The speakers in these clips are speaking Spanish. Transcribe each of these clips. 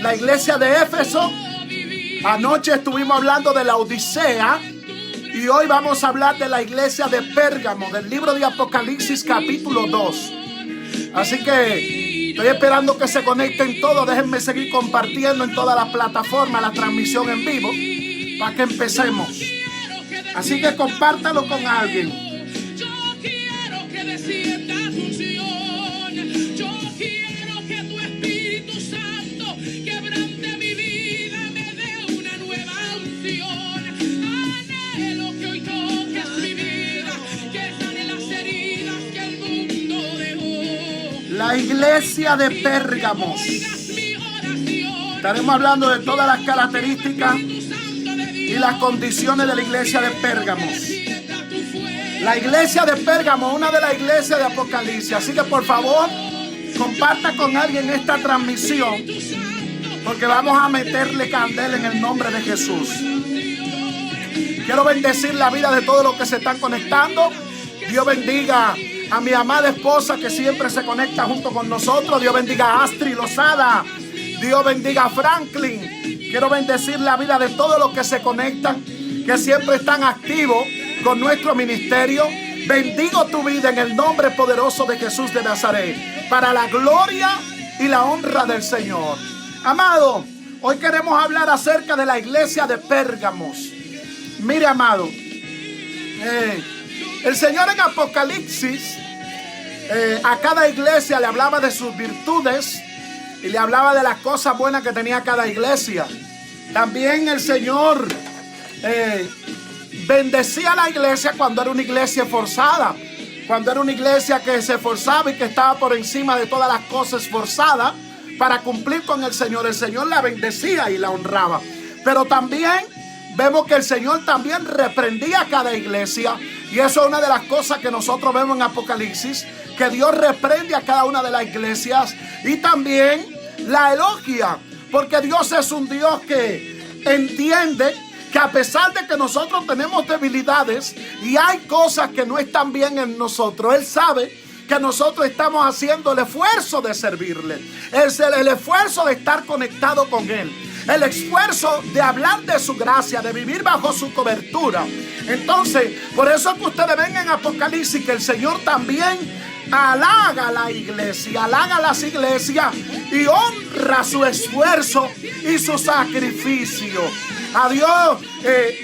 La iglesia de Éfeso. Anoche estuvimos hablando de la Odisea y hoy vamos a hablar de la iglesia de Pérgamo, del libro de Apocalipsis capítulo 2. Así que estoy esperando que se conecten todos. Déjenme seguir compartiendo en todas las plataformas la transmisión en vivo para que empecemos. Así que compártalo con alguien. La iglesia de Pérgamo. Estaremos hablando de todas las características y las condiciones de la iglesia de Pérgamo. La iglesia de Pérgamo, una de las iglesias de Apocalipsis. Así que por favor, comparta con alguien esta transmisión, porque vamos a meterle candela en el nombre de Jesús. Quiero bendecir la vida de todos los que se están conectando. Dios bendiga a mi amada esposa que siempre se conecta junto con nosotros. Dios bendiga a Astrid Lozada. Dios bendiga a Franklin. Quiero bendecir la vida de todos los que se conectan, que siempre están activos con nuestro ministerio. Bendigo tu vida en el nombre poderoso de Jesús de Nazaret, para la gloria y la honra del Señor. Amado, hoy queremos hablar acerca de la iglesia de Pérgamo. Mire, amado, el Señor en Apocalipsis a cada iglesia le hablaba de sus virtudes y le hablaba de las cosas buenas que tenía cada iglesia. También el Señor bendecía a la iglesia cuando era una iglesia esforzada, cuando era una iglesia que se esforzaba y que estaba por encima de todas las cosas esforzada para cumplir con el Señor. El Señor la bendecía y la honraba. Pero también vemos que el Señor también reprendía a cada iglesia. Y eso es una de las cosas que nosotros vemos en Apocalipsis, que Dios reprende a cada una de las iglesias y también la elogia, porque Dios es un Dios que entiende que a pesar de que nosotros tenemos debilidades y hay cosas que no están bien en nosotros, Él sabe que nosotros estamos haciendo el esfuerzo de servirle, el esfuerzo de estar conectado con Él, el esfuerzo de hablar de su gracia, de vivir bajo su cobertura. Entonces, por eso es que ustedes ven en Apocalipsis que el Señor también halaga a la iglesia, halaga a las iglesias y honra su esfuerzo y su sacrificio. A Dios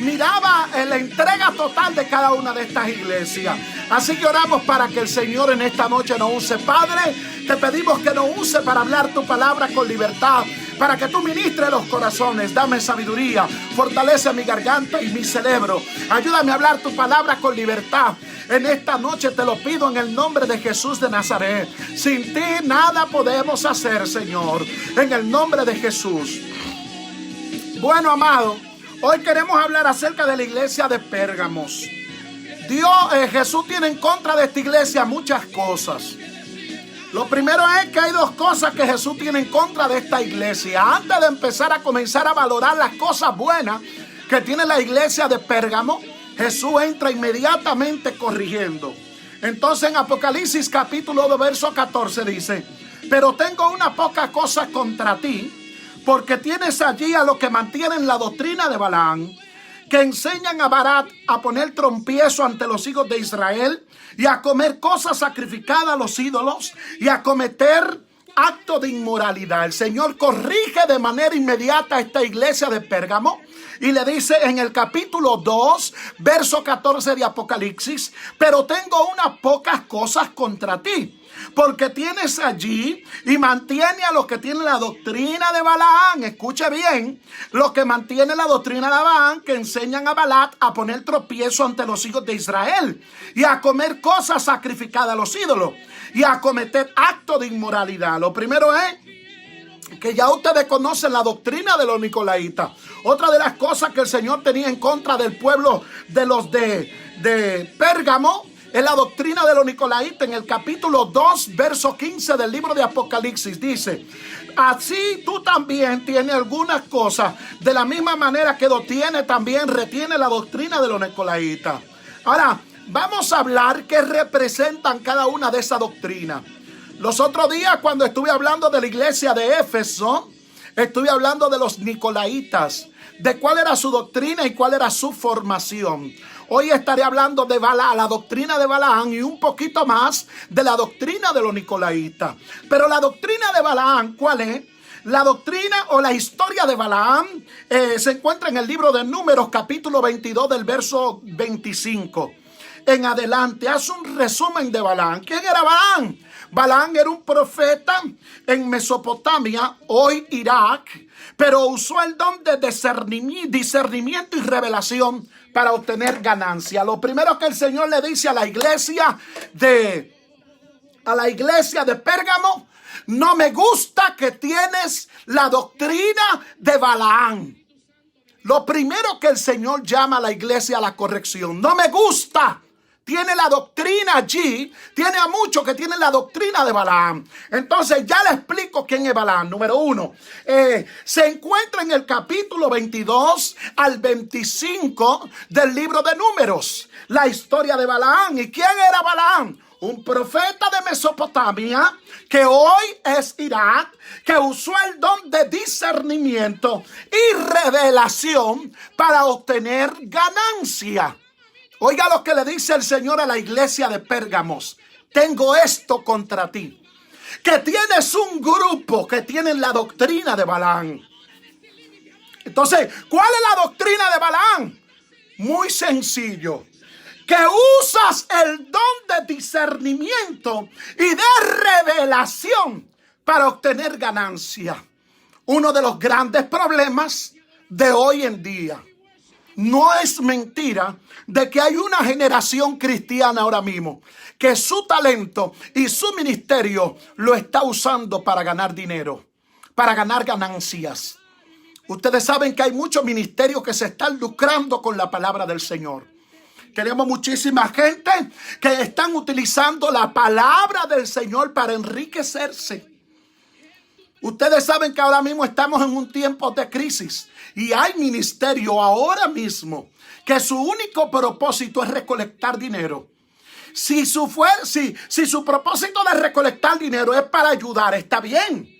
miraba la entrega total de cada una de estas iglesias. Así que oramos para que el Señor en esta noche nos use. Padre, te pedimos que nos use para hablar tu palabra con libertad, para que tú ministres los corazones. Dame sabiduría, fortalece mi garganta y mi cerebro. Ayúdame a hablar tu palabra con libertad. En esta noche te lo pido en el nombre de Jesús de Nazaret. Sin ti nada podemos hacer, Señor. En el nombre de Jesús. Bueno, amado, hoy queremos hablar acerca de la iglesia de Pérgamo. Jesús tiene en contra de esta iglesia muchas cosas. Lo primero es que hay dos cosas que Jesús tiene en contra de esta iglesia. Antes de empezar a comenzar a valorar las cosas buenas que tiene la iglesia de Pérgamo, Jesús entra inmediatamente corrigiendo. Entonces en Apocalipsis capítulo 2 verso 14 dice: pero tengo una poca cosa contra ti, porque tienes allí a los que mantienen la doctrina de Balaam, que enseñan a Balac a poner trompiezo ante los hijos de Israel y a comer cosas sacrificadas a los ídolos y a cometer actos de inmoralidad. El Señor corrige de manera inmediata a esta iglesia de Pérgamo y le dice en el capítulo 2, verso 14 de Apocalipsis: pero tengo unas pocas cosas contra ti, porque tienes allí y mantiene a los que tienen la doctrina de Balaam. Escuche bien, los que mantienen la doctrina de Balaam, que enseñan a Balac a poner tropiezo ante los hijos de Israel y a comer cosas sacrificadas a los ídolos y a cometer actos de inmoralidad. Lo primero es que ya ustedes conocen la doctrina de los nicolaitas. Otra de las cosas que el Señor tenía en contra del pueblo de los de Pérgamo es la doctrina de los nicolaitas. En el capítulo 2, verso 15 del libro de Apocalipsis dice: así tú también tienes algunas cosas, de la misma manera que retiene la doctrina de los nicolaitas. Ahora, vamos a hablar qué representan cada una de esas doctrinas. Los otros días, cuando estuve hablando de la iglesia de Éfeso, Estuve hablando de los nicolaitas, de cuál era su doctrina y cuál era su formación. Hoy estaré hablando de Balaam, la doctrina de Balaam, y un poquito más de la doctrina de los nicolaitas. Pero la doctrina de Balaam, ¿cuál es? La doctrina o la historia de Balaam se encuentra en el libro de Números, capítulo 22, del verso 25 en adelante. Hace un resumen de Balaam. ¿Quién era Balaam? Balaam era un profeta en Mesopotamia, hoy Irak, pero usó el don de discernimiento y revelación para obtener ganancia. Lo primero que el Señor le dice a la iglesia de Pérgamo: no me gusta que tienes la doctrina de Balaam. Lo primero que el Señor llama a la iglesia a la corrección. No me gusta. Tiene la doctrina allí. Tiene a muchos que tienen la doctrina de Balaam. Entonces ya le explico quién es Balaam. Número 1. Se encuentra en el capítulo 22 al 25 del libro de Números. La historia de Balaam. ¿Y quién era Balaam? Un profeta de Mesopotamia, que hoy es Irak, que usó el don de discernimiento y revelación para obtener ganancia. Oiga lo que le dice el Señor a la iglesia de Pérgamos: tengo esto contra ti, que tienes un grupo que tienen la doctrina de Balaam. Entonces, ¿cuál es la doctrina de Balaam? Muy sencillo: que usas el don de discernimiento y de revelación para obtener ganancia. Uno de los grandes problemas de hoy en día. No es mentira de que hay una generación cristiana ahora mismo que su talento y su ministerio lo está usando para ganar dinero, para ganar ganancias. Ustedes saben que hay muchos ministerios que se están lucrando con la palabra del Señor. Tenemos muchísima gente que están utilizando la palabra del Señor para enriquecerse. Ustedes saben que ahora mismo estamos en un tiempo de crisis y hay ministerio ahora mismo que su único propósito es recolectar dinero. Si su propósito de recolectar dinero es para ayudar, está bien.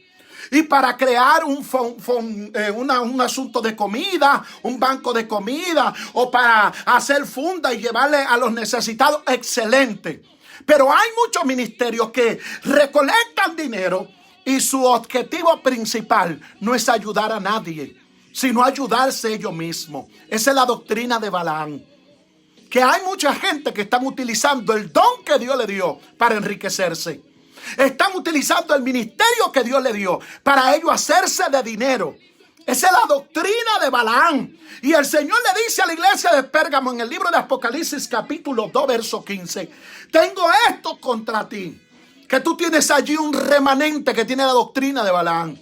Y para crear un asunto de comida, un banco de comida, o para hacer funda y llevarle a los necesitados, excelente. Pero hay muchos ministerios que recolectan dinero y su objetivo principal no es ayudar a nadie, sino ayudarse ellos mismos. Esa es la doctrina de Balaam. Que hay mucha gente que están utilizando el don que Dios le dio para enriquecerse. Están utilizando el ministerio que Dios le dio para ellos hacerse de dinero. Esa es la doctrina de Balaam. Y el Señor le dice a la iglesia de Pérgamo en el libro de Apocalipsis capítulo 2 verso 15: tengo esto contra ti, que tú tienes allí un remanente que tiene la doctrina de Balaam.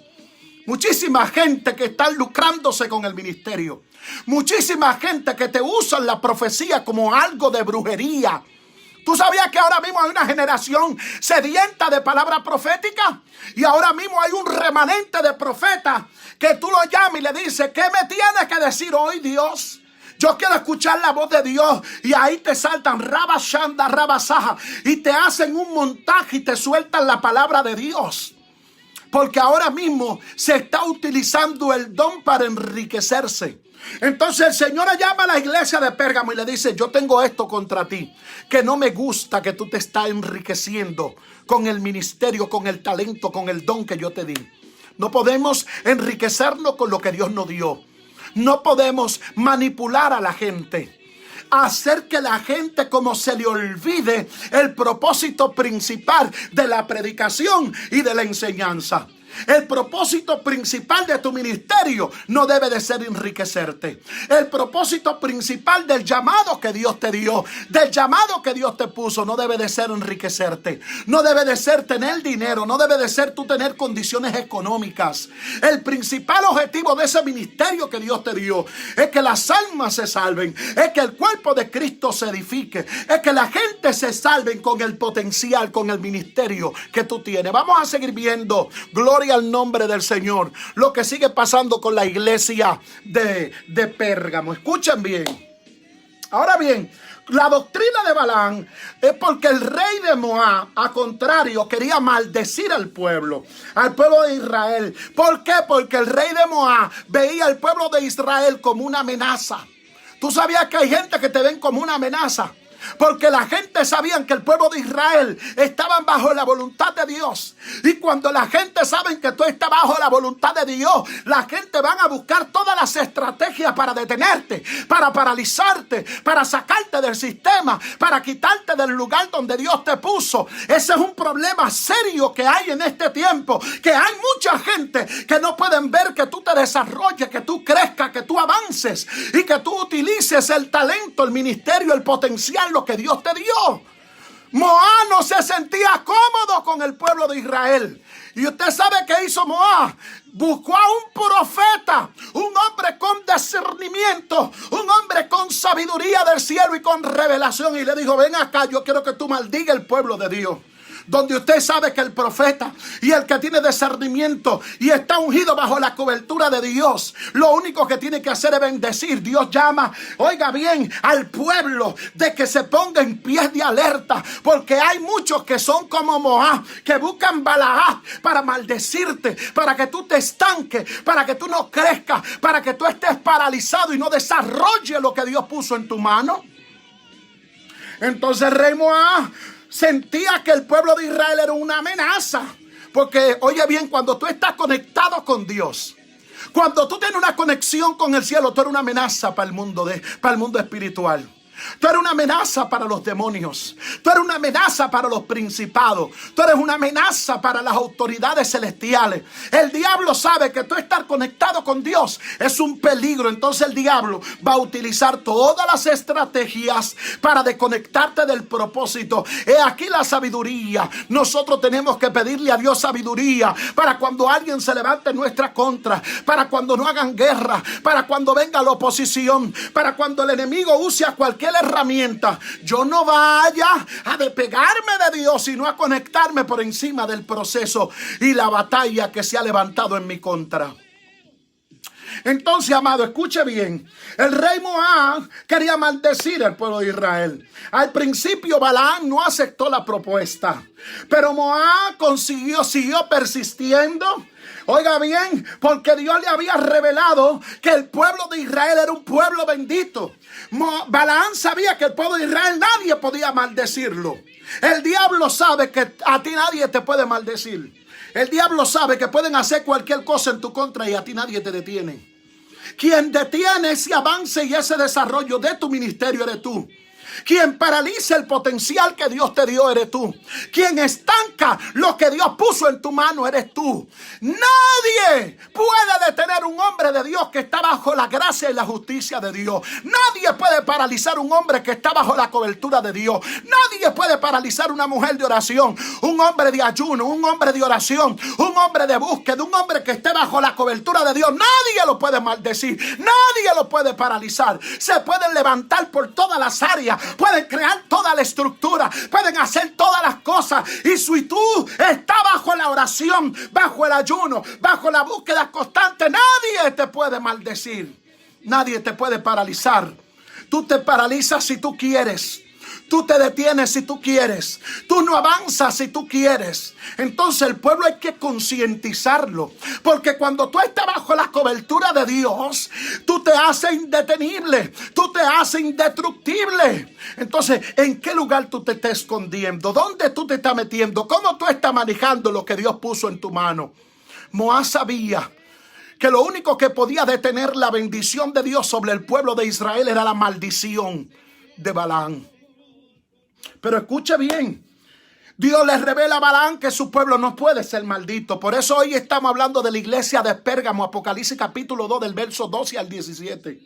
Muchísima gente que está lucrándose con el ministerio. Muchísima gente que te usa la profecía como algo de brujería. ¿Tú sabías que ahora mismo hay una generación sedienta de palabra profética? Y ahora mismo hay un remanente de profetas que tú lo llamas y le dices: ¿qué me tienes que decir hoy, Dios? Yo quiero escuchar la voz de Dios. Y ahí te saltan rabashanda, rabasaja, y te hacen un montaje y te sueltan la palabra de Dios. Porque ahora mismo se está utilizando el don para enriquecerse. Entonces el Señor llama a la iglesia de Pérgamo y le dice: yo tengo esto contra ti, que no me gusta que tú te estás enriqueciendo con el ministerio, con el talento, con el don que yo te di. No podemos enriquecernos con lo que Dios nos dio. No podemos manipular a la gente, hacer que la gente como se le olvide el propósito principal de la predicación y de la enseñanza. El propósito principal de tu ministerio no debe de ser enriquecerte. El propósito principal del llamado que Dios te dio, del llamado que Dios te puso, no debe de ser enriquecerte. No debe de ser tener dinero, no debe de ser tú tener condiciones económicas. El principal objetivo de ese ministerio que Dios te dio es que las almas se salven, es que el cuerpo de Cristo se edifique, es que la gente se salven con el potencial, con el ministerio que tú tienes. Vamos a seguir viendo, gloria al nombre del Señor, lo que sigue pasando con la iglesia de Pérgamo. Escuchen bien. Ahora bien, La doctrina de Balaam es porque el rey de Moab, a contrario, quería maldecir al pueblo de Israel. ¿Por qué? Porque el rey de Moab veía al pueblo de Israel como una amenaza. ¿Tú sabías que hay gente que te ven como una amenaza? Porque la gente sabía que el pueblo de Israel estaban bajo la voluntad de Dios. Y cuando la gente sabe que tú estás bajo la voluntad de Dios, la gente van a buscar todas las estrategias para detenerte, para paralizarte, para sacarte del sistema, para quitarte del lugar donde Dios te puso. Ese es un problema serio que hay en este tiempo, que hay mucha gente que no pueden ver que tú te desarrolles, que tú crezcas, que tú avances y que tú utilices el talento, el ministerio, el potencial, lo que Dios te dio. Moab no se sentía cómodo con el pueblo de Israel. Y usted sabe qué hizo Moab. Buscó a un profeta, un hombre con discernimiento, un hombre con sabiduría del cielo y con revelación. Y le dijo: ven acá, yo quiero que tú maldigas el pueblo de Dios. Donde usted sabe que el profeta y el que tiene discernimiento y está ungido bajo la cobertura de Dios, lo único que tiene que hacer es bendecir. Dios llama, oiga bien, al pueblo de que se ponga en pie de alerta, porque hay muchos que son como Moab, que buscan Balaam para maldecirte, para que tú te estanques, para que tú no crezcas, para que tú estés paralizado y no desarrolles lo que Dios puso en tu mano. Entonces el rey Moab sentía que el pueblo de Israel era una amenaza. Porque, oye bien, cuando tú estás conectado con Dios, cuando tú tienes una conexión con el cielo, tú eres una amenaza para el mundo espiritual. Tú eres una amenaza para los demonios. Tú eres una amenaza para los principados. Tú eres una amenaza para las autoridades celestiales. El diablo sabe que tú estar conectado con Dios es un peligro. Entonces el diablo va a utilizar todas las estrategias para desconectarte del propósito. He aquí la sabiduría. Nosotros tenemos que pedirle a Dios sabiduría para cuando alguien se levante en nuestra contra, para cuando no hagan guerra, para cuando venga la oposición, para cuando el enemigo use a cualquier herramienta, yo no vaya a despegarme de Dios, sino a conectarme por encima del proceso y la batalla que se ha levantado en mi contra. Entonces, amado, escuche bien. El rey Moab quería maldecir al pueblo de Israel. Al principio Balaam no aceptó la propuesta, pero Moab siguió persistiendo. Oiga bien, porque Dios le había revelado que el pueblo de Israel era un pueblo bendito. Balaam sabía que el pueblo de Israel nadie podía maldecirlo. El diablo sabe que a ti nadie te puede maldecir. El diablo sabe que pueden hacer cualquier cosa en tu contra y a ti nadie te detiene. Quien detiene ese avance y ese desarrollo de tu ministerio eres tú. Quien paraliza el potencial que Dios te dio eres tú. Quien estanca lo que Dios puso en tu mano eres tú. Nadie puede detener un hombre de Dios que está bajo la gracia y la justicia de Dios. Nadie puede paralizar un hombre que está bajo la cobertura de Dios. Nadie puede paralizar una mujer de oración, un hombre de ayuno, un hombre de oración, un hombre de búsqueda, un hombre que esté bajo la cobertura de Dios. Nadie lo puede maldecir, nadie lo puede paralizar. Se pueden levantar por todas las áreas, pueden crear toda la estructura, pueden hacer todas las cosas. Y si tú estás bajo la oración, bajo el ayuno, bajo la búsqueda constante, nadie te puede maldecir, nadie te puede paralizar. Tú te paralizas si tú quieres. Tú te detienes si tú quieres. Tú no avanzas si tú quieres. Entonces el pueblo hay que concientizarlo. Porque cuando tú estás bajo la cobertura de Dios, tú te haces indetenible. Tú te haces indestructible. Entonces, ¿en qué lugar tú te estás escondiendo? ¿Dónde tú te estás metiendo? ¿Cómo tú estás manejando lo que Dios puso en tu mano? Moab sabía que lo único que podía detener la bendición de Dios sobre el pueblo de Israel era la maldición de Balaam. Pero escuche bien, Dios le revela a Balaam que su pueblo no puede ser maldito. Por eso hoy estamos hablando de la iglesia de Pérgamo, Apocalipsis capítulo 2 del verso 12 al 17.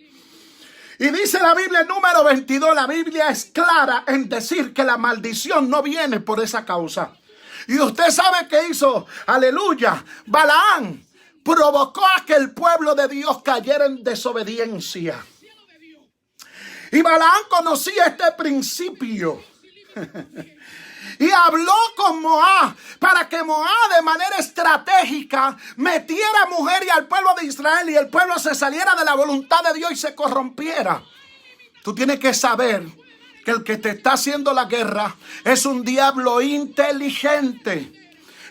Y dice la Biblia, el número 22, la Biblia es clara en decir que la maldición no viene por esa causa. Y usted sabe qué hizo, aleluya, Balaam provocó a que el pueblo de Dios cayera en desobediencia. Y Balaam conocía este principio. Y habló con Moab para que Moab de manera estratégica metiera a mujer y al pueblo de Israel, y el pueblo se saliera de la voluntad de Dios y se corrompiera. Tú tienes que saber que el que te está haciendo la guerra es un diablo inteligente.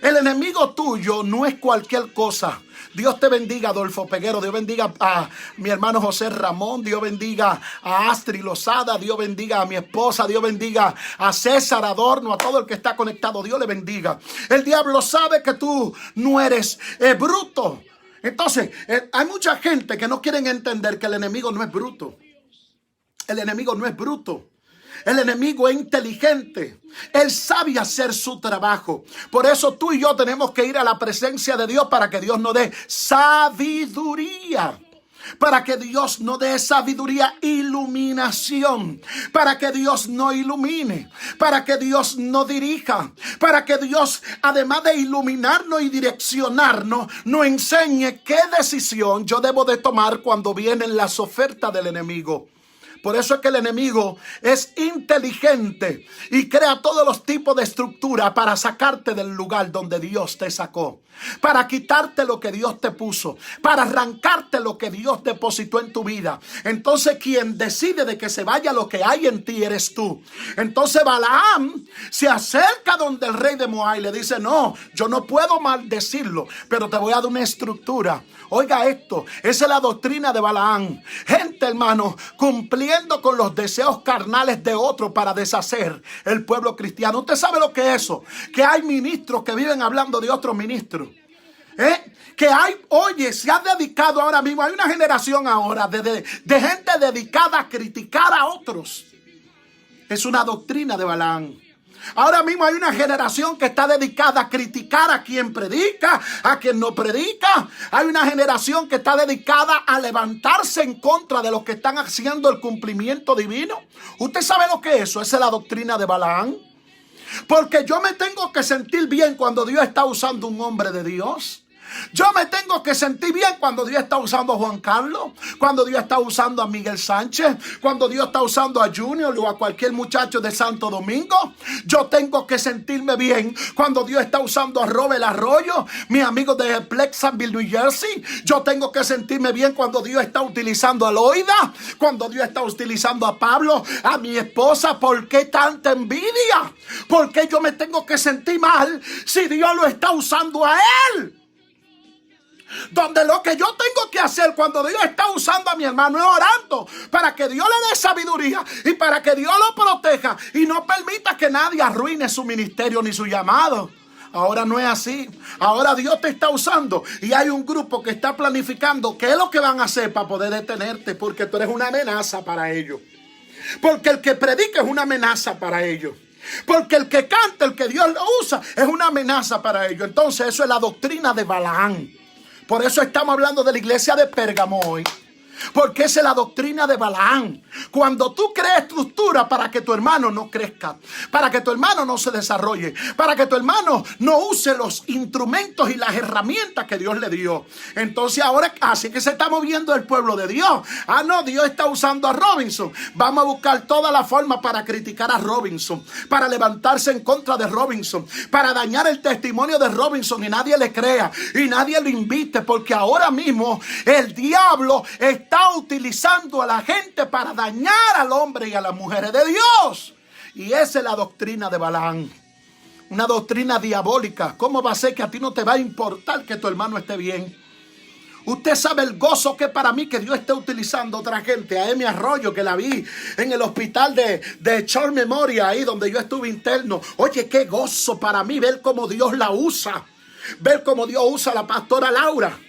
El enemigo tuyo no es cualquier cosa. Dios te bendiga, Adolfo Peguero. Dios bendiga a mi hermano José Ramón. Dios bendiga a Astrid Lozada. Dios bendiga a mi esposa. Dios bendiga a César Adorno, a todo el que está conectado. Dios le bendiga. El diablo sabe que tú no eres bruto. Entonces, hay mucha gente que no quieren entender que el enemigo no es bruto. El enemigo no es bruto. El enemigo es inteligente. Él sabe hacer su trabajo. Por eso tú y yo tenemos que ir a la presencia de Dios para que Dios nos dé sabiduría. Para que Dios nos dé sabiduría, iluminación. Para que Dios nos ilumine. Para que Dios nos dirija. Para que Dios, además de iluminarnos y direccionarnos, nos enseñe qué decisión yo debo de tomar cuando vienen las ofertas del enemigo. Por eso es que el enemigo es inteligente y crea todos los tipos de estructura para sacarte del lugar donde Dios te sacó. Para quitarte lo que Dios te puso. Para arrancarte lo que Dios depositó en tu vida. Entonces quien decide de que se vaya lo que hay en ti eres tú. Entonces Balaam se acerca donde el rey de Moab y le dice: no, yo no puedo maldecirlo, pero te voy a dar una estructura. Oiga esto, esa es la doctrina de Balaam. Gente, hermano, cumpliendo con los deseos carnales de otros para deshacer el pueblo cristiano. ¿Usted sabe lo que es eso? Que hay ministros que viven hablando de otros ministros. Que hay, oye, se ha dedicado ahora mismo, hay una generación ahora de gente dedicada a criticar a otros. Es una doctrina de Balaam. Ahora mismo hay una generación que está dedicada a criticar a quien predica, a quien no predica. Hay una generación que está dedicada a levantarse en contra de los que están haciendo el cumplimiento divino. ¿Usted sabe lo que es eso? Esa es la doctrina de Balaam. Porque yo me tengo que sentir bien cuando Dios está usando un hombre de Dios. Yo me tengo que sentir bien cuando Dios está usando a Juan Carlos, cuando Dios está usando a Miguel Sánchez, cuando Dios está usando a Junior o a cualquier muchacho de Santo Domingo. Yo tengo que sentirme bien cuando Dios está usando a Robert Arroyo, mi amigo de Pleasantville, New Jersey. Yo tengo que sentirme bien cuando Dios está utilizando a Loida, cuando Dios está utilizando a Pablo, a mi esposa. ¿Por qué tanta envidia? ¿Por qué yo me tengo que sentir mal si Dios lo está usando a él? Donde lo que yo tengo que hacer cuando Dios está usando a mi hermano es orando para que Dios le dé sabiduría y para que Dios lo proteja y no permita que nadie arruine su ministerio ni su llamado. Ahora no es así. Ahora Dios te está usando y hay un grupo que está planificando qué es lo que van a hacer para poder detenerte, porque tú eres una amenaza para ellos. Porque el que predica es una amenaza para ellos. Porque el que canta, el que Dios lo usa, es una amenaza para ellos. Entonces eso es la doctrina de Balaam. Por eso estamos hablando de la iglesia de Pérgamo hoy. Porque esa es la doctrina de Balaam. Cuando tú creas estructura para que tu hermano no crezca, para que tu hermano no se desarrolle, para que tu hermano no use los instrumentos y las herramientas que Dios le dio. Entonces ahora así que se está moviendo el pueblo de Dios. Ah, no, Dios está usando a Robinson. Vamos a buscar toda la forma para criticar a Robinson, para levantarse en contra de Robinson, para dañar el testimonio de Robinson y nadie le crea y nadie lo invite, porque ahora mismo el diablo está utilizando a la gente para dañar al hombre y a las mujeres de Dios. Y esa es la doctrina de Balaam. Una doctrina diabólica. ¿Cómo va a ser que a ti no te va a importar que tu hermano esté bien? Usted sabe el gozo que para mí que Dios esté utilizando a otra gente. A Emi Arroyo, que la vi en el hospital de Short Memoria, ahí donde yo estuve interno. Oye, qué gozo para mí ver cómo Dios la usa. Ver cómo Dios usa a la pastora Laura.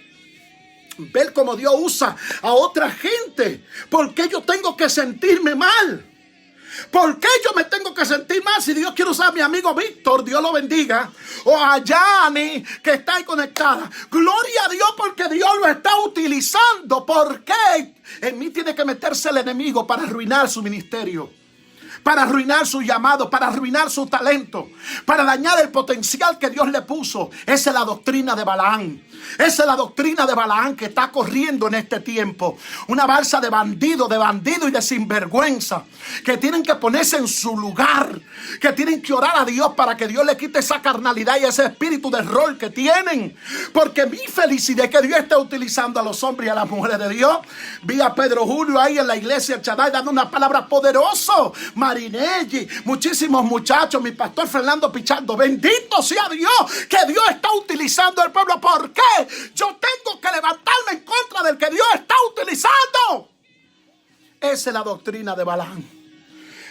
Ver cómo Dios usa a otra gente. ¿Por qué yo tengo que sentirme mal? ¿Por qué yo me tengo que sentir mal si Dios quiere usar a mi amigo Víctor? Dios lo bendiga. O a Yani, que está ahí conectada. Gloria a Dios porque Dios lo está utilizando. ¿Por qué? En mí tiene que meterse el enemigo para arruinar su ministerio, para arruinar su llamado, para arruinar su talento, para dañar el potencial que Dios le puso. Esa es la doctrina de Balaam. Esa es la doctrina de Balaam que está corriendo en este tiempo. Una balsa de bandido y de sinvergüenza que tienen que ponerse en su lugar, que tienen que orar a Dios para que Dios le quite esa carnalidad y ese espíritu de rol que tienen. Porque mi felicidad es que Dios está utilizando a los hombres y a las mujeres de Dios. Vi a Pedro Julio ahí en la iglesia Chaday dando una palabra poderosa. Marinelli, muchísimos muchachos, mi pastor Fernando Pichardo. Bendito sea Dios que Dios está utilizando el pueblo. ¿Por qué? Yo tengo que levantarme en contra del que Dios está utilizando. Esa es la doctrina de Balaam.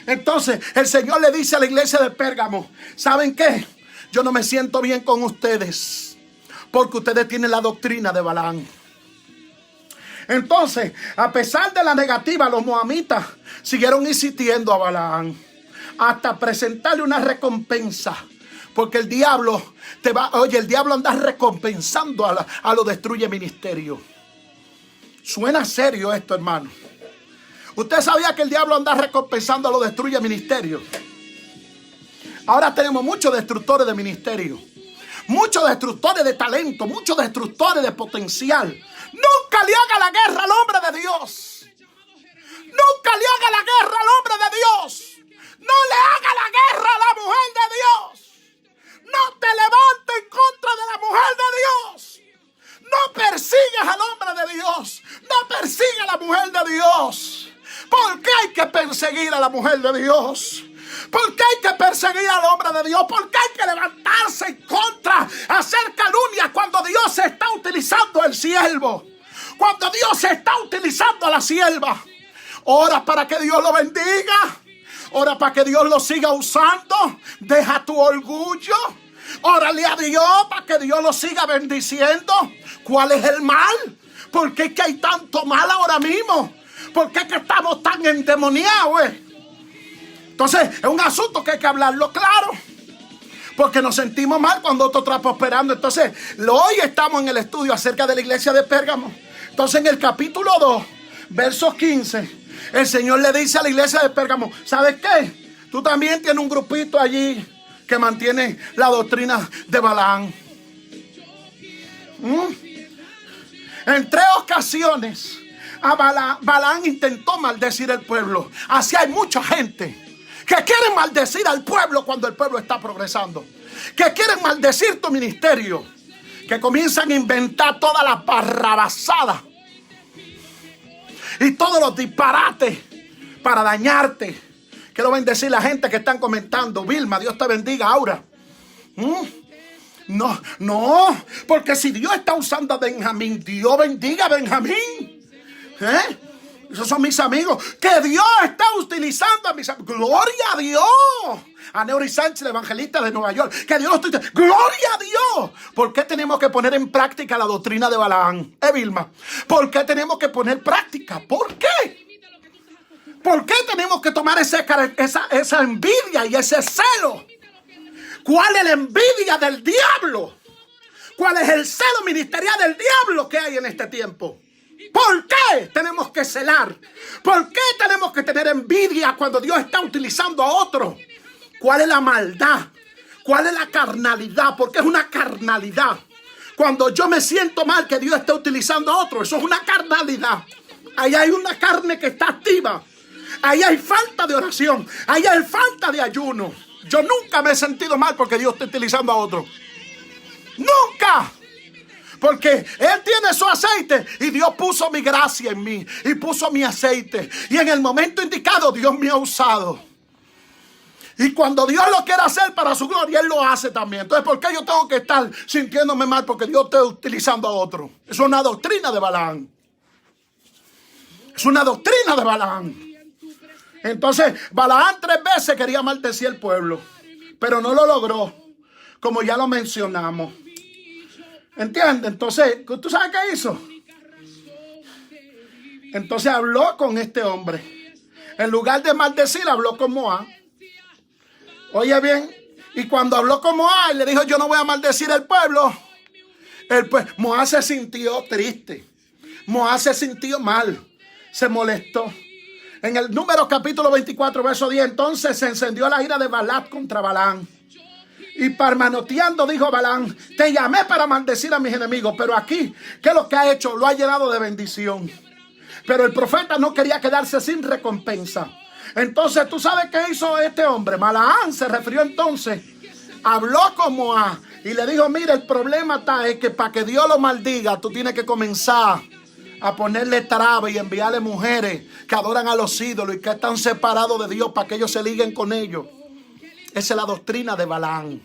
Entonces el Señor le dice a la iglesia de Pérgamo: ¿saben qué? Yo no me siento bien con ustedes, porque ustedes tienen la doctrina de Balaam. Entonces, a pesar de la negativa, los moabitas siguieron insistiendo a Balaam hasta presentarle una recompensa. Porque el diablo el diablo anda recompensando a lo destruye ministerio. Suena serio esto, hermano. ¿Usted sabía que el diablo anda recompensando a lo destruye ministerio? Ahora tenemos muchos destructores de ministerio, muchos destructores de talento, muchos destructores de potencial. Nunca le haga la guerra al hombre de Dios. Nunca le haga la guerra al hombre de Dios. No le haga la guerra a la mujer de Dios. No te levantes en contra de la mujer de Dios. No persigas al hombre de Dios. No persigas a la mujer de Dios. ¿Por qué hay que perseguir a la mujer de Dios? ¿Por qué hay que perseguir al hombre de Dios? ¿Por qué hay que levantarse en contra, hacer calumnias cuando Dios está utilizando al siervo? Cuando Dios está utilizando a la sierva. Ora para que Dios lo bendiga. Ora para que Dios lo siga usando. Deja tu orgullo. Órale a Dios para que Dios lo siga bendiciendo. ¿Cuál es el mal? ¿Por qué es que hay tanto mal ahora mismo? ¿Por qué es que estamos tan endemoniados? Entonces, es un asunto que hay que hablarlo claro. Porque nos sentimos mal cuando otro está prosperando. Entonces, hoy estamos en el estudio acerca de la iglesia de Pérgamo. Entonces, en el capítulo 2, versos 15, el Señor le dice a la iglesia de Pérgamo: ¿sabes qué? Tú también tienes un grupito allí que mantiene la doctrina de Balaam. En 3 ocasiones, Balaam intentó maldecir al pueblo. Así hay mucha gente que quieren maldecir al pueblo cuando el pueblo está progresando, que quieren maldecir tu ministerio, que comienzan a inventar todas las barrabasadas y todos los disparates para dañarte. Quiero bendecir a la gente que están comentando. Vilma, Dios te bendiga. Aura. No, porque si Dios está usando a Benjamín, Dios bendiga a Benjamín. Esos son mis amigos. Que Dios está utilizando a mis amigos. Gloria a Dios. A Neuri Sánchez, la evangelista de Nueva York. Que Dios lo está utilizando. Gloria a Dios. ¿Por qué tenemos que poner en práctica la doctrina de Balaam? Vilma. ¿Por qué tenemos que poner práctica? ¿Por qué? ¿Por qué tenemos que tomar esa envidia y ese celo? ¿Cuál es la envidia del diablo? ¿Cuál es el celo ministerial del diablo que hay en este tiempo? ¿Por qué tenemos que celar? ¿Por qué tenemos que tener envidia cuando Dios está utilizando a otro? ¿Cuál es la maldad? ¿Cuál es la carnalidad? Porque es una carnalidad. Cuando yo me siento mal que Dios está utilizando a otro, eso es una carnalidad. Ahí hay una carne que está activa. Ahí hay falta de oración. Ahí hay falta de ayuno. Yo nunca me he sentido mal porque Dios está utilizando a otro. ¡Nunca! Porque Él tiene su aceite y Dios puso mi gracia en mí y puso mi aceite. Y en el momento indicado Dios me ha usado. Y cuando Dios lo quiere hacer para su gloria, Él lo hace también. Entonces, ¿por qué yo tengo que estar sintiéndome mal porque Dios está utilizando a otro? Es una doctrina de Balaam. Es una doctrina de Balaam. Entonces, Balaam 3 veces quería maldecir al pueblo, pero no lo logró, como ya lo mencionamos. ¿Entiendes? Entonces, ¿tú sabes qué hizo? Entonces habló con este hombre. En lugar de maldecir, habló con Moab. Oye bien, y cuando habló con Moab, le dijo: yo no voy a maldecir al pueblo. Moab se sintió triste. Moab se sintió mal. Se molestó. En el Números capítulo 24, verso 10, entonces se encendió la ira de Balac contra Balaam. Y parmanoteando dijo Balaam: te llamé para maldecir a mis enemigos, pero aquí, ¿qué es lo que ha hecho? Lo ha llenado de bendición. Pero el profeta no quería quedarse sin recompensa. Entonces, ¿tú sabes qué hizo este hombre? Balaam se refirió entonces, habló con Moab y le dijo: mira, el problema está es que para que Dios lo maldiga, tú tienes que comenzar a ponerle trabas y enviarle mujeres que adoran a los ídolos y que están separados de Dios para que ellos se liguen con ellos. Esa es la doctrina de Balaam.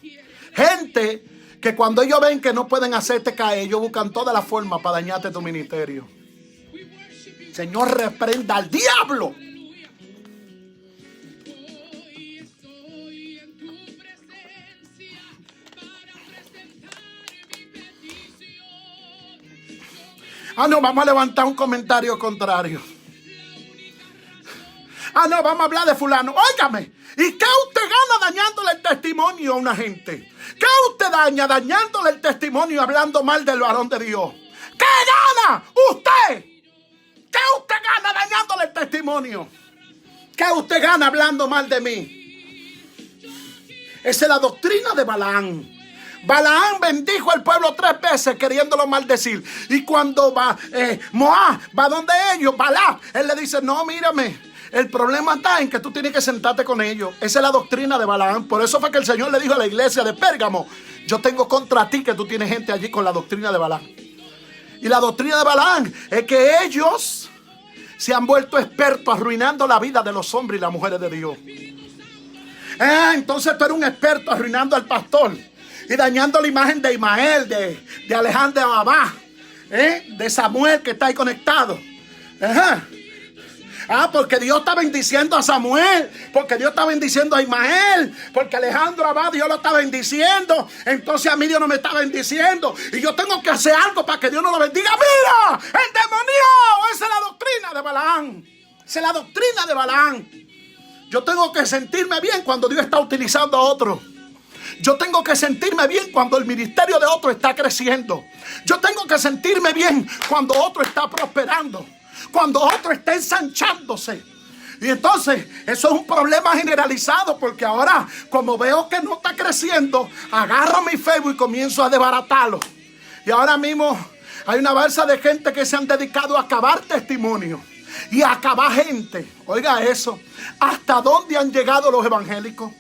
Gente que cuando ellos ven que no pueden hacerte caer, ellos buscan todas las formas para dañarte tu ministerio. Señor, reprenda al diablo. No, vamos a levantar un comentario contrario. No, vamos a hablar de fulano. Óigame, ¿y qué usted gana dañándole el testimonio a una gente? ¿Qué usted daña dañándole el testimonio y hablando mal del varón de Dios? ¿Qué gana usted? ¿Qué usted gana dañándole el testimonio? ¿Qué usted gana hablando mal de mí? Esa es la doctrina de Balaam. Balaam bendijo al pueblo 3 veces queriéndolo maldecir. Y cuando Moab va donde ellos, Balaam, él le dice, no, mírame, el problema está en que tú tienes que sentarte con ellos. Esa es la doctrina de Balaam. Por eso fue que el Señor le dijo a la iglesia de Pérgamo, yo tengo contra ti que tú tienes gente allí con la doctrina de Balaam. Y la doctrina de Balaam es que ellos se han vuelto expertos arruinando la vida de los hombres y las mujeres de Dios. Entonces tú eres un experto arruinando al pastor y dañando la imagen de Ismael, de Alejandro Abá, de Samuel que está ahí conectado. Porque Dios está bendiciendo a Samuel, porque Dios está bendiciendo a Ismael, porque Alejandro Abad Dios lo está bendiciendo. Entonces a mí Dios no me está bendiciendo y yo tengo que hacer algo para que Dios no lo bendiga. ¡Mira! ¡El demonio! Esa es la doctrina de Balaam. Esa es la doctrina de Balaam. Yo tengo que sentirme bien cuando Dios está utilizando a otro. Yo tengo que sentirme bien cuando el ministerio de otro está creciendo. Yo tengo que sentirme bien cuando otro está prosperando, cuando otro está ensanchándose. Y entonces eso es un problema generalizado, porque ahora como veo que no está creciendo, agarro mi Facebook y comienzo a desbaratarlo. Y ahora mismo hay una balsa de gente que se han dedicado a acabar testimonios y a acabar gente. Oiga eso, ¿hasta dónde han llegado los evangélicos?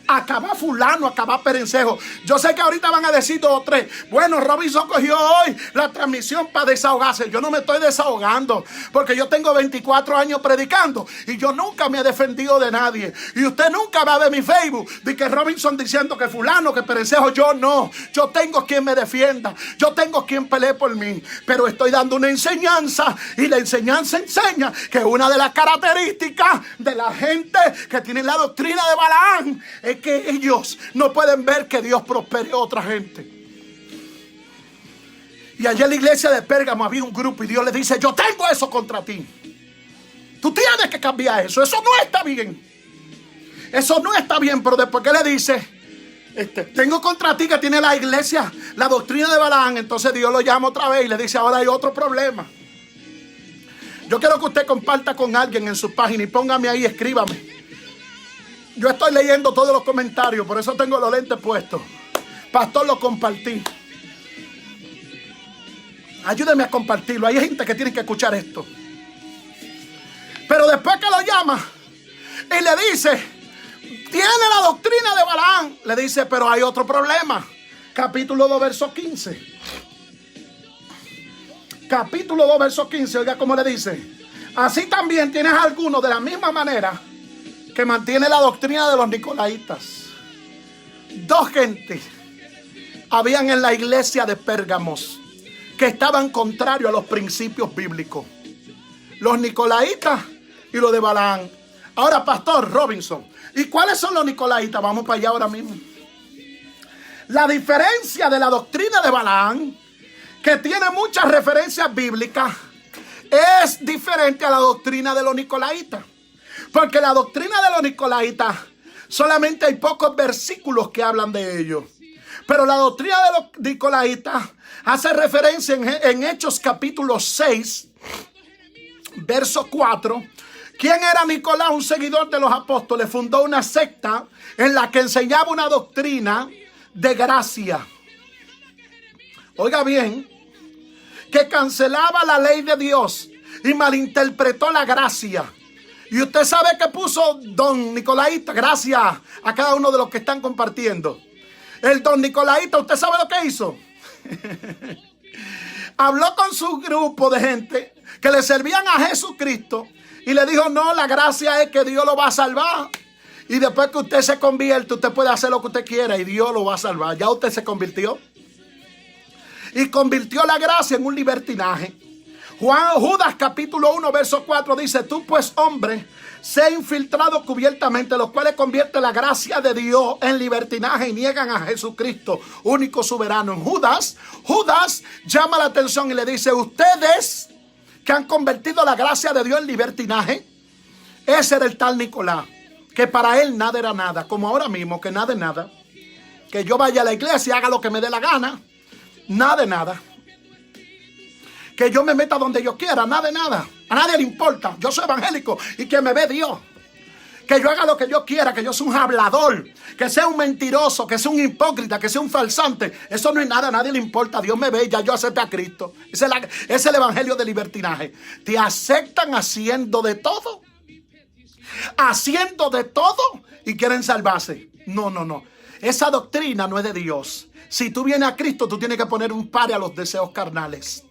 Acabar fulano, acabar perencejo. Yo sé que ahorita van a decir 2 o 3. Bueno, Robinson cogió hoy la transmisión para desahogarse. Yo no me estoy desahogando, porque yo tengo 24 años predicando y yo nunca me he defendido de nadie. Y usted nunca va a ver mi Facebook de que Robinson diciendo que fulano, que perencejo. Yo no. Yo tengo quien me defienda. Yo tengo quien pelee por mí. Pero estoy dando una enseñanza, y la enseñanza enseña que una de las características de la gente que tiene la doctrina de Balaam es que ellos no pueden ver que Dios prospere a otra gente. Y allá en la iglesia de Pérgamo había un grupo y Dios le dice, yo tengo eso contra ti. Tú tienes que cambiar eso. Eso no está bien. Eso no está bien. Pero después que le dice, tengo contra ti que tiene la iglesia la doctrina de Balaam, entonces Dios lo llama otra vez y le dice, ahora hay otro problema. Yo quiero que usted comparta con alguien en su página y póngame ahí, escríbame. Yo estoy leyendo todos los comentarios, por eso tengo los lentes puestos. Pastor, lo compartí. Ayúdeme a compartirlo. Hay gente que tiene que escuchar esto. Pero después que lo llama y le dice, tiene la doctrina de Balaam, le dice, pero hay otro problema. Capítulo 2, verso 15. Capítulo 2, verso 15. Oiga cómo le dice. Así también tienes algunos de la misma manera que mantiene la doctrina de los nicolaitas. 2 gentes habían en la iglesia de Pérgamos que estaban contrarios a los principios bíblicos: los nicolaitas y los de Balaam. Ahora, Pastor Robinson, ¿y cuáles son los nicolaitas? Vamos para allá ahora mismo. La diferencia de la doctrina de Balaam, que tiene muchas referencias bíblicas, es diferente a la doctrina de los nicolaitas. Porque la doctrina de los nicolaitas solamente hay pocos versículos que hablan de ello. Pero la doctrina de los nicolaitas hace referencia en Hechos capítulo 6, verso 4. ¿Quién era Nicolás? Un seguidor de los apóstoles. Fundó una secta en la que enseñaba una doctrina de gracia. Oiga bien, que cancelaba la ley de Dios y malinterpretó la gracia. Y usted sabe que puso don Nicolaita, gracias a cada uno de los que están compartiendo. El don Nicolaita, ¿usted sabe lo que hizo? habló con su grupo de gente que le servían a Jesucristo y le dijo: no, la gracia es que Dios lo va a salvar. Y después que usted se convierte, usted puede hacer lo que usted quiera y Dios lo va a salvar. Ya usted se convirtió. Y convirtió la gracia en un libertinaje. Judas capítulo 1 verso 4 dice: tú pues, hombre, sé infiltrado cubiertamente, los cuales convierten la gracia de Dios en libertinaje y niegan a Jesucristo, único soberano. En Judas llama la atención y le dice: ustedes que han convertido la gracia de Dios en libertinaje. Ese era el tal Nicolás, que para él nada era nada, como ahora mismo que nada es nada. Que yo vaya a la iglesia y haga lo que me dé la gana, nada de nada. Que yo me meta donde yo quiera, nada de nada. A nadie le importa. Yo soy evangélico y que me ve Dios. Que yo haga lo que yo quiera, que yo sea un hablador, que sea un mentiroso, que sea un hipócrita, que sea un falsante. Eso no es nada, a nadie le importa. Dios me ve y ya yo acepté a Cristo. Ese es el evangelio de libertinaje. Te aceptan haciendo de todo. Haciendo de todo y quieren salvarse. No. Esa doctrina no es de Dios. Si tú vienes a Cristo, tú tienes que poner un pare a los deseos carnales.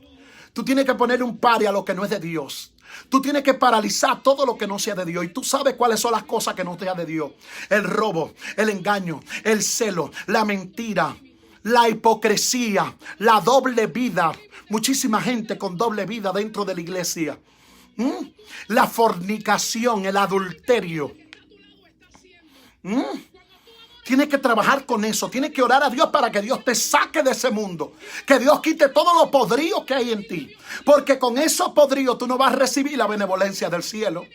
Tú tienes que poner un pare a lo que no es de Dios. Tú tienes que paralizar todo lo que no sea de Dios. Y tú sabes cuáles son las cosas que no sean de Dios. El robo, el engaño, el celo, la mentira, la hipocresía, la doble vida. Muchísima gente con doble vida dentro de la iglesia. La fornicación, el adulterio. Tienes que trabajar con eso. Tienes que orar a Dios para que Dios te saque de ese mundo. Que Dios quite todo lo podrido que hay en ti. Porque con eso podrido tú no vas a recibir la benevolencia del cielo.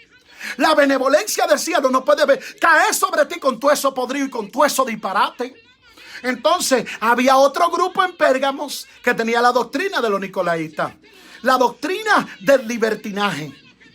La benevolencia del cielo no puede caer sobre ti con todo eso podrido y con todo eso disparate. Entonces había otro grupo en Pérgamos que tenía la doctrina de los nicolaitas. La doctrina del libertinaje.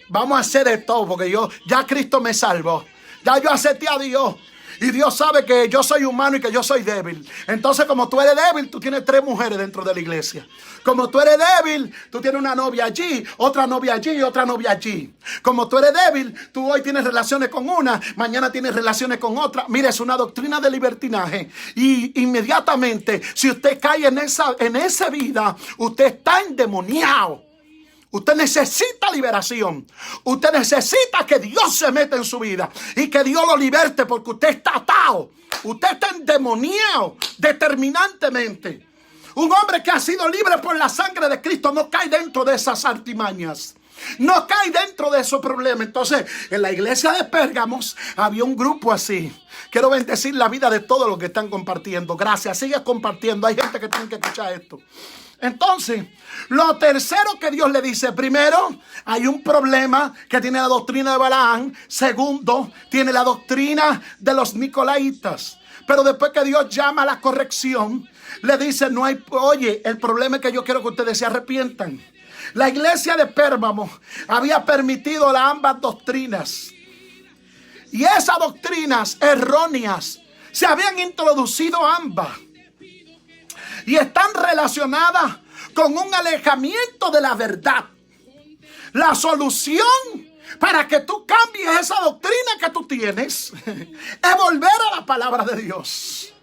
Vamos a hacer de todo porque ya Cristo me salvó. Ya yo acepté a Dios. Y Dios sabe que yo soy humano y que yo soy débil. Entonces, como tú eres débil, tú tienes 3 mujeres dentro de la iglesia. Como tú eres débil, tú tienes una novia allí, otra novia allí y otra novia allí. Como tú eres débil, tú hoy tienes relaciones con una, mañana tienes relaciones con otra. Mire, es una doctrina de libertinaje. Y inmediatamente, si usted cae en esa vida, usted está endemoniado. Usted necesita liberación. Usted necesita que Dios se meta en su vida y que Dios lo liberte porque usted está atado. Usted está endemoniado determinantemente. Un hombre que ha sido libre por la sangre de Cristo no cae dentro de esas artimañas. No cae dentro de esos problemas. Entonces, en la iglesia de Pérgamos había un grupo así. Quiero bendecir la vida de todos los que están compartiendo. Gracias, sigue compartiendo. Hay gente que tiene que escuchar esto. Entonces, lo tercero que Dios le dice: primero, hay un problema que tiene la doctrina de Balaam. Segundo, tiene la doctrina de los nicolaitas. Pero después que Dios llama a la corrección, le dice: oye, el problema es que yo quiero que ustedes se arrepientan. La iglesia de Pérgamo había permitido ambas doctrinas. Y esas doctrinas erróneas se habían introducido ambas. Y están relacionadas con un alejamiento de la verdad. La solución para que tú cambies esa doctrina que tú tienes es volver a la palabra de Dios.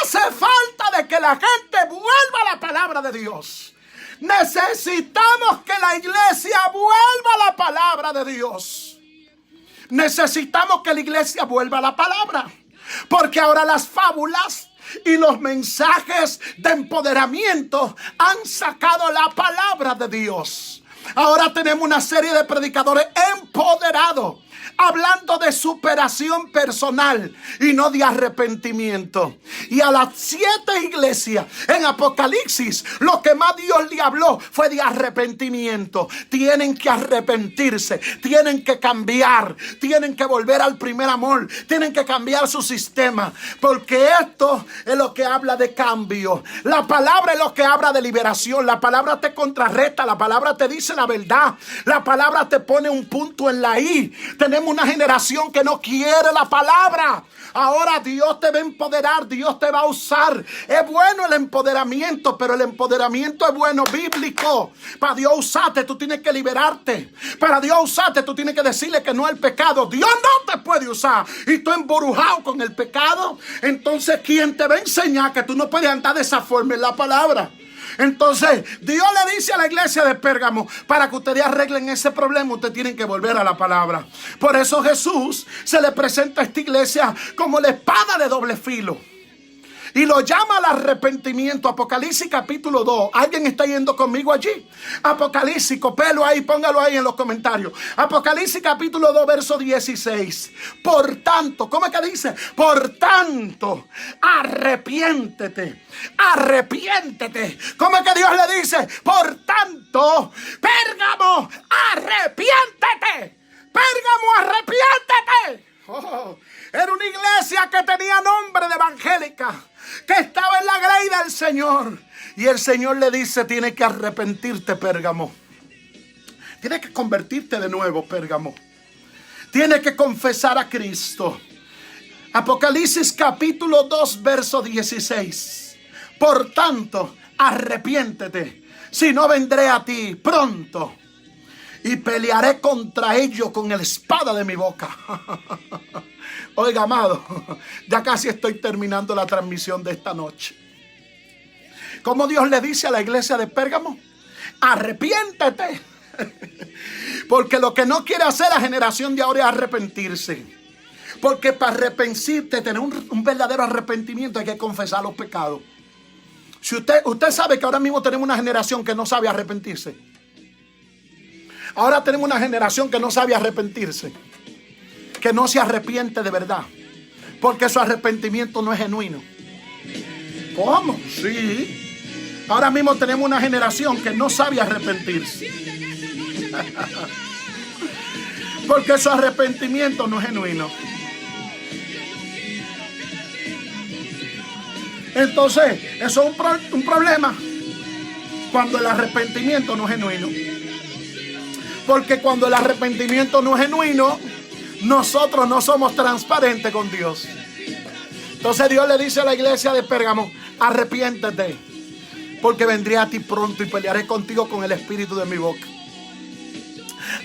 Hace falta de que la gente vuelva a la palabra de Dios. Necesitamos que la iglesia vuelva a la palabra de Dios. Necesitamos que la iglesia vuelva a la palabra. Porque ahora las fábulas y los mensajes de empoderamiento han sacado la palabra de Dios. Ahora tenemos una serie de predicadores empoderados, hablando de superación personal y no de arrepentimiento. Y a las 7 iglesias en Apocalipsis, lo que más Dios le habló fue de arrepentimiento. Tienen que arrepentirse, tienen que cambiar, tienen que volver al primer amor, tienen que cambiar su sistema, porque esto es lo que habla de cambio. La palabra es lo que habla de liberación. La palabra te contrarresta, la palabra te dice la verdad, la palabra te pone un punto en la I. Tenemos una generación que no quiere la palabra. Ahora Dios te va a empoderar, Dios te va a usar. Es bueno el empoderamiento, pero el empoderamiento es bueno bíblico. Para Dios usarte, tú tienes que liberarte. Para Dios usarte, tú tienes que decirle que no al pecado. Dios no te puede usar y tú embrujado con el pecado. Entonces, ¿quién te va a enseñar que tú no puedes andar de esa forma en la palabra? Entonces Dios le dice a la iglesia de Pérgamo, para que ustedes arreglen ese problema, ustedes tienen que volver a la palabra. Por eso Jesús se le presenta a esta iglesia como la espada de doble filo y lo llama al arrepentimiento. Apocalipsis capítulo 2. ¿Alguien está yendo conmigo allí? Apocalipsis, copelo ahí, póngalo ahí en los comentarios. Apocalipsis capítulo 2, verso 16. Por tanto, ¿cómo es que dice? Por tanto, arrepiéntete. Arrepiéntete. ¿Cómo es que Dios le dice? Por tanto, Pérgamo, arrepiéntete. Pérgamo, arrepiéntete. Oh, era una iglesia que tenía nombre de evangélica, que estaba en la grey del Señor. Y el Señor le dice, tienes que arrepentirte, Pérgamo. Tienes que convertirte de nuevo, Pérgamo. Tienes que confesar a Cristo. Apocalipsis capítulo 2, verso 16. Por tanto, arrepiéntete, si no vendré a ti pronto y pelearé contra ellos con la espada de mi boca. Oiga, amado, ya casi estoy terminando la transmisión de esta noche. ¿Cómo Dios le dice a la iglesia de Pérgamo? Arrepiéntete. Porque lo que no quiere hacer la generación de ahora es arrepentirse. Porque para arrepentirte, tener un verdadero arrepentimiento, hay que confesar los pecados. Si usted sabe que ahora mismo tenemos una generación que no sabe arrepentirse. Ahora tenemos una generación que no sabe arrepentirse, que no se arrepiente de verdad, porque su arrepentimiento no es genuino. ¿Cómo? Sí. Ahora mismo tenemos una generación que no sabe arrepentirse, porque su arrepentimiento no es genuino. Entonces, eso es un problema cuando el arrepentimiento no es genuino. Porque cuando el arrepentimiento no es genuino, nosotros no somos transparentes con Dios. Entonces Dios le dice a la iglesia de Pérgamo, arrepiéntete, porque vendré a ti pronto y pelearé contigo con el espíritu de mi boca.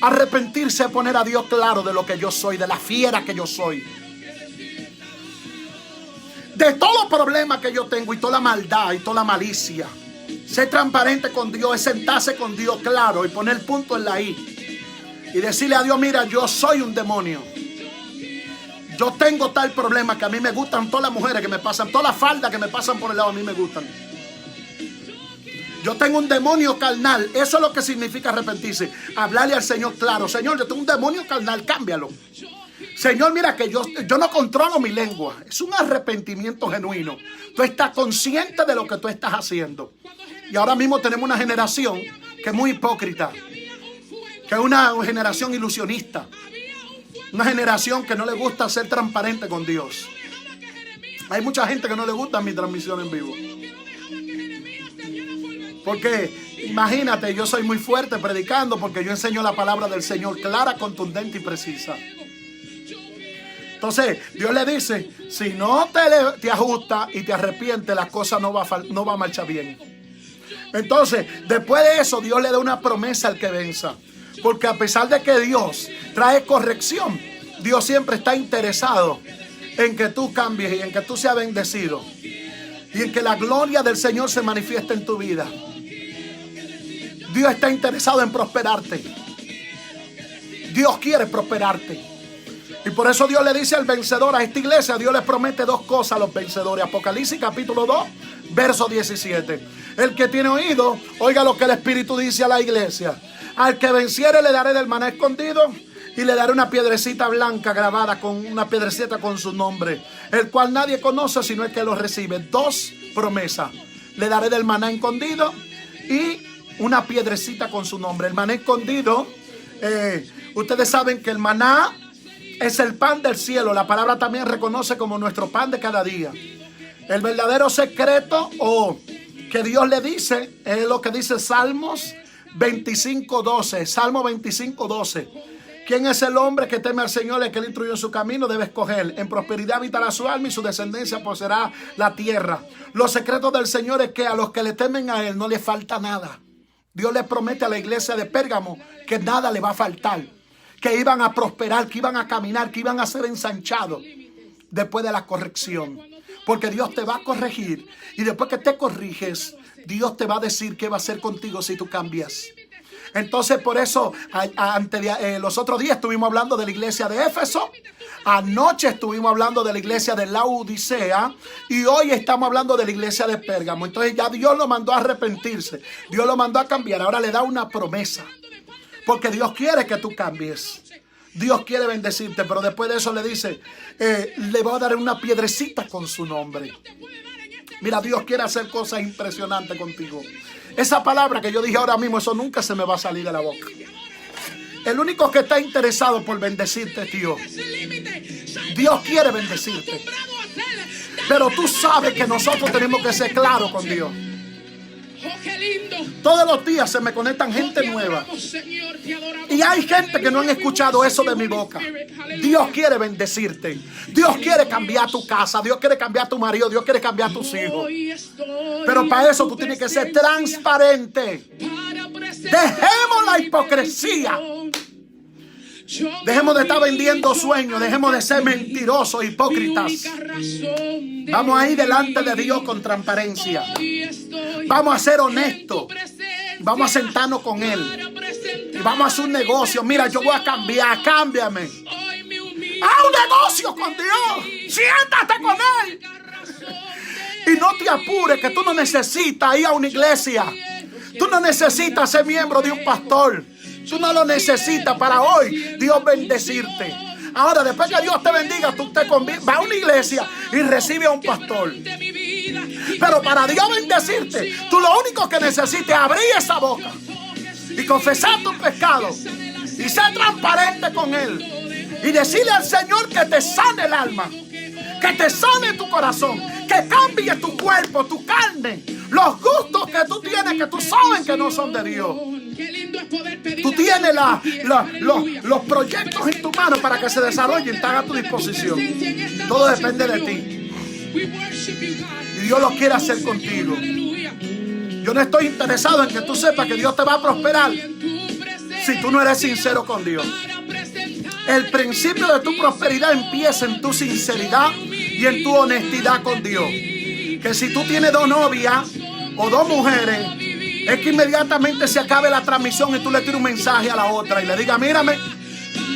Arrepentirse es poner a Dios claro de lo que yo soy, de la fiera que yo soy, de todo problema que yo tengo y toda la maldad y toda la malicia. Ser transparente con Dios es sentarse con Dios claro y poner punto en la I. Y decirle a Dios, mira, yo soy un demonio. Yo tengo tal problema que a mí me gustan todas las mujeres que me pasan, todas las faldas que me pasan por el lado a mí me gustan. Yo tengo un demonio carnal. Eso es lo que significa arrepentirse. Hablarle al Señor claro. Señor, yo tengo un demonio carnal, cámbialo. Señor, mira que yo no controlo mi lengua. Es un arrepentimiento genuino. Tú estás consciente de lo que tú estás haciendo. Y ahora mismo tenemos una generación que es muy hipócrita, que es una generación ilusionista, una generación que no le gusta ser transparente con Dios. Hay mucha gente que no le gusta mi transmisión en vivo. Porque imagínate, yo soy muy fuerte predicando porque yo enseño la palabra del Señor clara, contundente y precisa. Entonces Dios le dice, si no te ajustas y te arrepientes, las cosas no va a marchar bien. Entonces después de eso Dios le da una promesa al que venza. Porque a pesar de que Dios trae corrección, Dios siempre está interesado en que tú cambies y en que tú seas bendecido. Y en que la gloria del Señor se manifieste en tu vida. Dios está interesado en prosperarte. Dios quiere prosperarte. Y por eso Dios le dice al vencedor, a esta iglesia, Dios les promete dos cosas a los vencedores. Apocalipsis capítulo 2, verso 17. El que tiene oído, oiga lo que el Espíritu dice a la iglesia. Al que venciere le daré del maná escondido y le daré una piedrecita blanca grabada con una piedrecita con su nombre, el cual nadie conoce sino el que lo recibe. Dos promesas. Le daré del maná escondido y una piedrecita con su nombre. El maná escondido, ustedes saben que el maná es el pan del cielo. La palabra también reconoce como nuestro pan de cada día. El verdadero secreto que Dios le dice es lo que dice Salmos 25:12. Salmo 25:12. ¿Quién es el hombre que teme al Señor, el que le instruyó en su camino? Debe escoger. En prosperidad habitará su alma y su descendencia poseerá la tierra. Los secretos del Señor es que a los que le temen a Él no le falta nada. Dios le promete a la iglesia de Pérgamo que nada le va a faltar. Que iban a prosperar, que iban a caminar, que iban a ser ensanchados después de la corrección. Porque Dios te va a corregir. Y después que te corriges, Dios te va a decir qué va a hacer contigo si tú cambias. Entonces, por eso, los otros días estuvimos hablando de la iglesia de Éfeso. Anoche estuvimos hablando de la iglesia de Laodicea. Y hoy estamos hablando de la iglesia de Pérgamo. Entonces ya Dios lo mandó a arrepentirse. Dios lo mandó a cambiar. Ahora le da una promesa. Porque Dios quiere que tú cambies. Dios quiere bendecirte. Pero después de eso le dice, le va a dar una piedrecita con su nombre. Mira, Dios quiere hacer cosas impresionantes contigo. Esa palabra que yo dije ahora mismo, eso nunca se me va a salir de la boca. El único que está interesado por bendecirte es Dios. Dios quiere bendecirte. Pero tú sabes que nosotros tenemos que ser claros con Dios. Todos los días se me conectan gente nueva. Y hay gente que no han escuchado eso de mi boca. Dios quiere bendecirte. Dios quiere cambiar tu casa. Dios quiere cambiar tu marido. Dios quiere cambiar tus hijos. Pero para eso tú tienes que ser transparente. Dejemos la hipocresía. Dejemos de estar vendiendo sueños. Dejemos de ser mentirosos, hipócritas. Vamos a ir delante de Dios con transparencia. Vamos a ser honestos. Vamos a sentarnos con Él. Y vamos a hacer un negocio. Mira, yo voy a cambiar. Cámbiame. Haz un negocio con Dios. Siéntate con Él. Y no te apures, que tú no necesitas ir a una iglesia. Tú no necesitas ser miembro de un pastor. Tú no lo necesitas para hoy Dios bendecirte. Ahora, después que Dios te bendiga, tú va a una iglesia y recibe a un pastor. Pero para Dios bendecirte, tú lo único que necesitas es abrir esa boca y confesar tus pecados y ser transparente con Él y decirle al Señor que te sane el alma, que te sane tu corazón, que cambie tu cuerpo, tu carne, los gustos que tú tienes que tú sabes que no son de Dios. Tú tienes los proyectos en tu mano para que se desarrollen, están a tu disposición. Todo depende de ti. Y Dios lo quiere hacer contigo. Yo no estoy interesado en que tú sepas que Dios te va a prosperar si tú no eres sincero con Dios. El principio de tu prosperidad empieza en tu sinceridad y en tu honestidad con Dios. Que si tú tienes 2 novias o 2 mujeres, es que inmediatamente se acabe la transmisión y tú le tires un mensaje a la otra y le digas, mírame,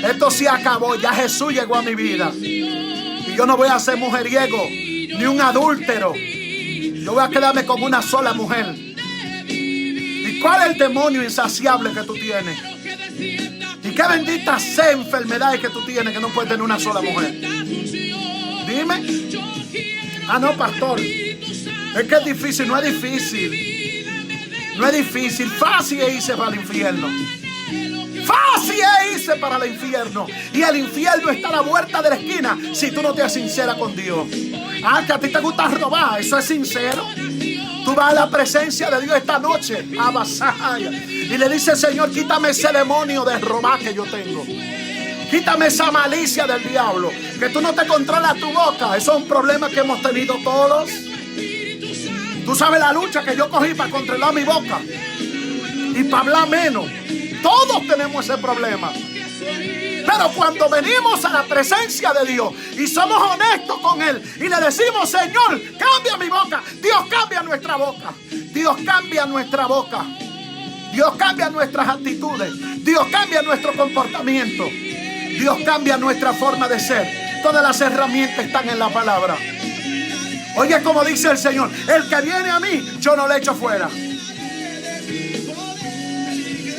esto se acabó, ya Jesús llegó a mi vida. Y yo no voy a ser mujeriego ni un adúltero. Yo voy a quedarme con una sola mujer. ¿Y cuál es el demonio insaciable que tú tienes? ¿Y qué bendita sea enfermedades que tú tienes que no puedes tener una sola mujer? Dime. Ah, no, pastor. Es que es difícil. No es difícil. No es difícil. Fácil es irse para el infierno. Fácil es irse para el infierno. Y el infierno está a la vuelta de la esquina si tú no te haces sincera con Dios. Ah, que a ti te gusta robar. Eso es sincero. Tú vas a la presencia de Dios esta noche, a Basaya, y le dices, Señor, quítame ese demonio de robar que yo tengo. Quítame esa malicia del diablo. Que tú no te controlas tu boca. Eso es un problema que hemos tenido todos. Tú sabes la lucha que yo cogí para controlar mi boca y para hablar menos. Todos tenemos ese problema. Pero cuando venimos a la presencia de Dios y somos honestos con Él y le decimos, Señor, cambia mi boca. Dios cambia nuestra boca. Dios cambia nuestra boca. Dios cambia nuestras actitudes. Dios cambia nuestro comportamiento. Dios cambia nuestra forma de ser. Todas las herramientas están en la palabra. Oye, como dice el Señor, el que viene a mí, yo no le echo fuera.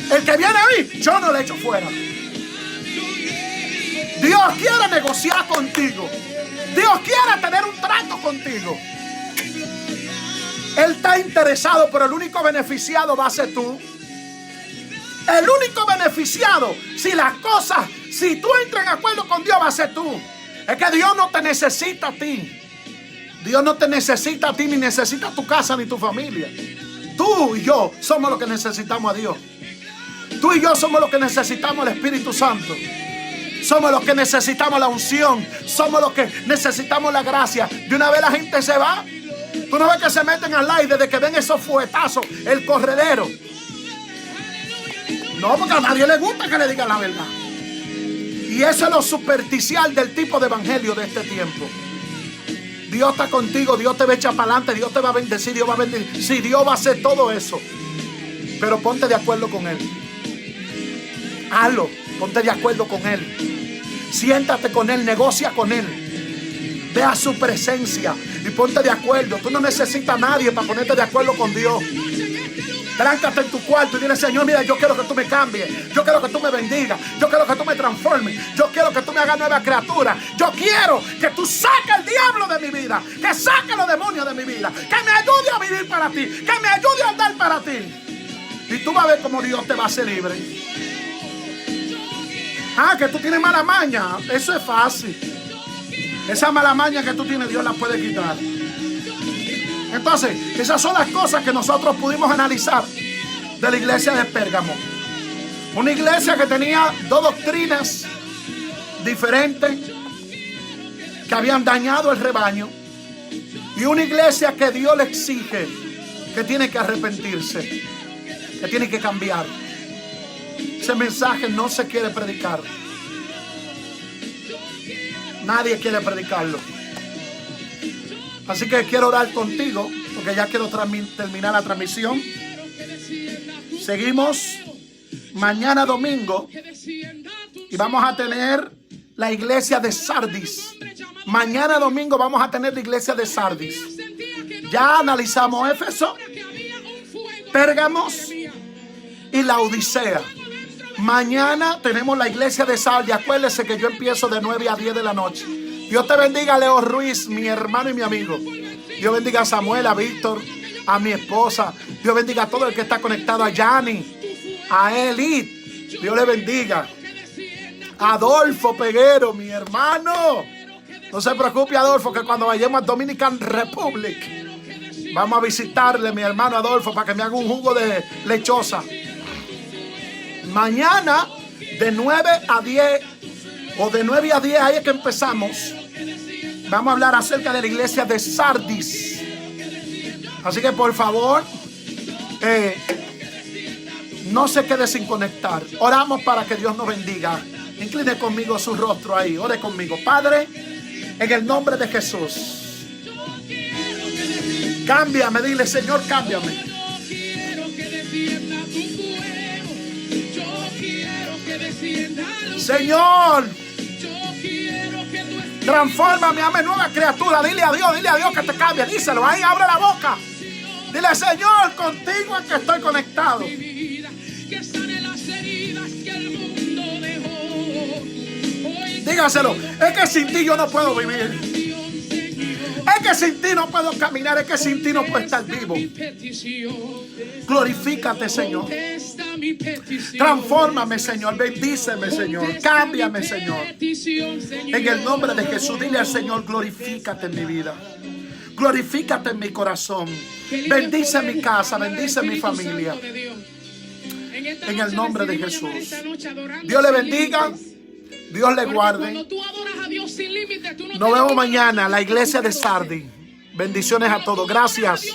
El que viene a mí, yo no le echo fuera. Dios quiere negociar contigo. Dios quiere tener un trato contigo. Él está interesado, pero el único beneficiado va a ser tú. El único beneficiado, si tú entras en acuerdo con Dios, va a ser tú. Es que Dios no te necesita a ti. Dios no te necesita a ti, ni necesita tu casa, ni tu familia. Tú y yo somos los que necesitamos a Dios. Tú y yo somos los que necesitamos al Espíritu Santo. Somos los que necesitamos la unción. Somos los que necesitamos la gracia. De una vez la gente se va. Tú no ves que se meten al aire desde que ven esos fuetazos, el corredero. No, porque a nadie le gusta que le digan la verdad. Y eso es lo superficial del tipo de evangelio de este tiempo. Dios está contigo, Dios te va a echar para adelante, Dios te va a bendecir, Dios va a bendecir. Sí, Dios va a hacer todo eso. Pero ponte de acuerdo con Él. Hazlo, ponte de acuerdo con Él. Siéntate con Él, negocia con Él. Ve a su presencia y ponte de acuerdo. Tú no necesitas a nadie para ponerte de acuerdo con Dios. Tráncate en tu cuarto y dile: Señor, mira, yo quiero que tú me cambies. Yo quiero que tú me bendigas. Yo quiero que tú me transformes. Yo quiero que tú me hagas nueva criatura. Yo quiero que tú saques el diablo de mi vida. Que saques los demonios de mi vida. Que me ayude a vivir para ti. Que me ayude a andar para ti. Y tú vas a ver cómo Dios te va a hacer libre. Ah, que tú tienes mala maña. Eso es fácil. Esa mala maña que tú tienes, Dios la puede quitar. Entonces, esas son las cosas que nosotros pudimos analizar de la iglesia de Pérgamo. Una iglesia que tenía dos doctrinas diferentes que habían dañado el rebaño. Y una iglesia que Dios le exige que tiene que arrepentirse, que tiene que cambiar. Ese mensaje no se quiere predicar. Nadie quiere predicarlo. Así que quiero orar contigo, porque ya quiero terminar la transmisión. Seguimos mañana domingo y vamos a tener la iglesia de Sardis. Mañana domingo vamos a tener la iglesia de Sardis. Ya analizamos Éfeso, Pérgamos y la Odisea. Mañana tenemos la iglesia de Sardis. Acuérdese que yo empiezo de 9 a 10 de la noche. Dios te bendiga a Leo Ruiz, mi hermano y mi amigo. Dios bendiga a Samuel, a Víctor, a mi esposa. Dios bendiga a todo el que está conectado, a Yanni, a Elit. Dios le bendiga. A Adolfo Peguero, mi hermano. No se preocupe, Adolfo, que cuando vayamos a Dominican Republic vamos a visitarle, mi hermano Adolfo, para que me haga un jugo de lechosa. Mañana de 9 a 10 o de 9 a 10, ahí es que empezamos. Vamos a hablar acerca de la iglesia de Sardis. Así que por favor, no se quede sin conectar. Oramos para que Dios nos bendiga. Incline conmigo su rostro ahí. Ore conmigo. Padre, en el nombre de Jesús, cámbiame. Dile: Señor, cámbiame. Señor, transfórmame, hazme nueva criatura. Dile a Dios que te cambie. Díselo ahí, abre la boca. Dile: Señor, contigo es que estoy conectado. Dígaselo: es que sin ti yo no puedo vivir. Es que sin ti no puedo caminar. Es que sin ti no puedo estar vivo. Glorifícate, Señor. Transfórmame, Señor. Bendíceme, Señor. Cámbiame, Señor. En el nombre de Jesús, dile al Señor: glorifícate en mi vida. Glorifícate en mi corazón. Bendice mi casa. Bendice mi familia. En el nombre de Jesús. Dios le bendiga. Dios le guarde. Nos vemos mañana. La iglesia de Sardis. Bendiciones a todos. Gracias.